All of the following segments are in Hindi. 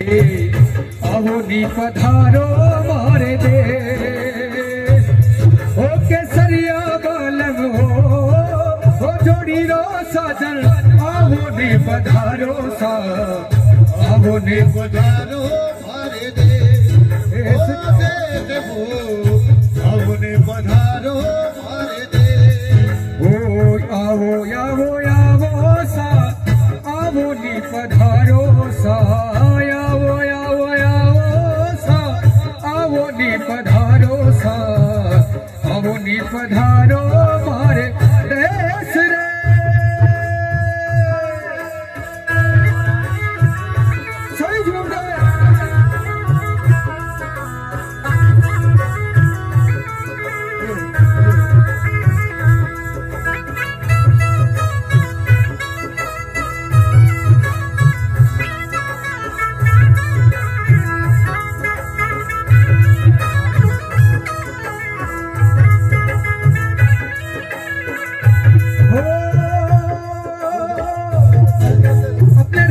आवो नी पधारो मारे देश ओ केसरिया बालम हो जोड़ी रो साजन आवो नी पधारो सा आवो नी पधारो मारे देश आवो नी पधारो मारे देश ओ आवो आवो आवो सा आवो नी पधारो सा आवो आवो आवो सा आवो नी पधारो सा आवो नी पधारो मारे देश रे सही जवाब दे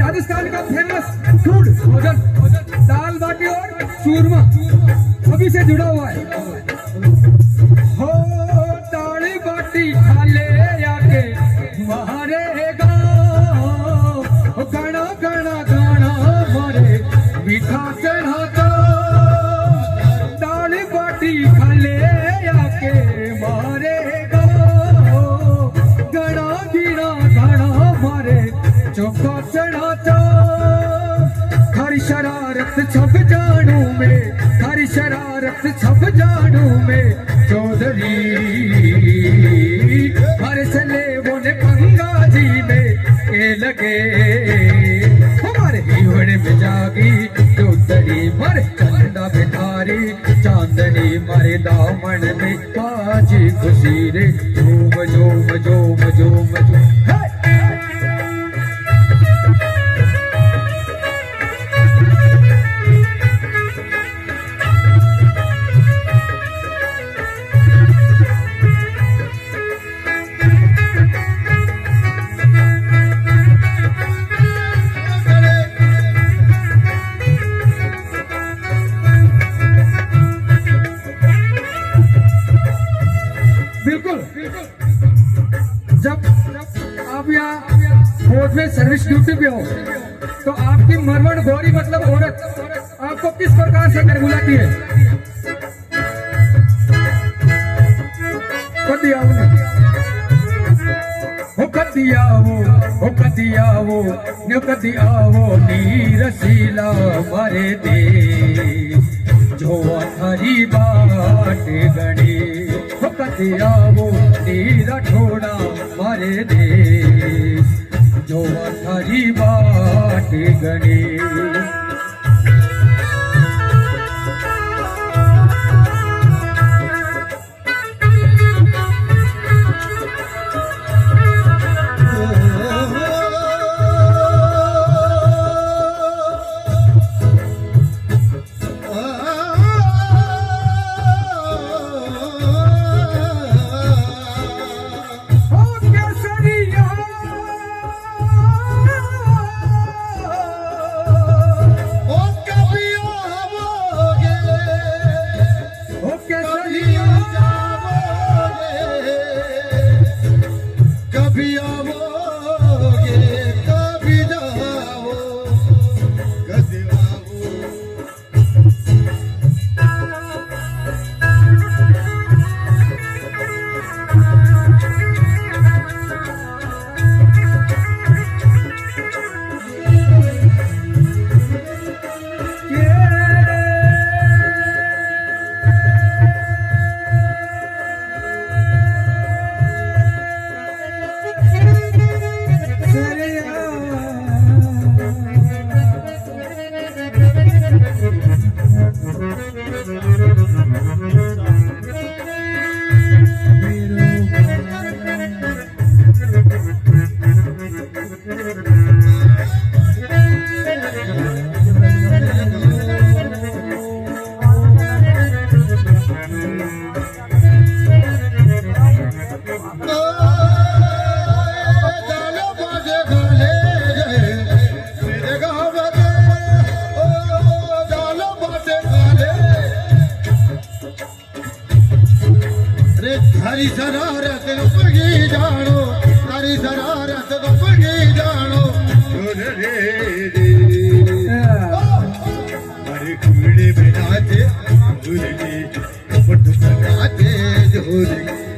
राजस्थान का फेमस फूड भोजन दाल बाटी और चूरमा सभी से जुड़ा हुआ है हो दाल बाटी खा ले आके हमारे गाँव गाना गाना गाना मारे मीठा चढ़ाता दाल बाटी खा ले आके मारे गाँव गाना गिरा गाना मारे चौका चढ़ाता हरी शरारत छप जानू में हरी शरारत छप जानू में चौधरी हर चले वो ने गंगा जी में के लगे हमारे हिवड़े में जागी चौधरी मर चंदा बिठारी चांदनी मारे दामन में आज खुशी रे झूम झूम झूम झूम झूम जब आप यहाँ बोर्ड में सर्विस ड्यूटी पे हो तो आपकी मरमण गौरी मतलब औरत आपको किस प्रकार से कर बुलाती है कदी आवो नीरसीला मारे दे जो थारी बाट गणे कदी आवो नीरा ठोड़ा मारे दे जो थारी बाट गणे તારી શરારત નો પગી જાણો તારી શરારત નો પગી જાણો જોર રે રે મારે કુડે બેઠા છે જોર રે પટ નાચે જોર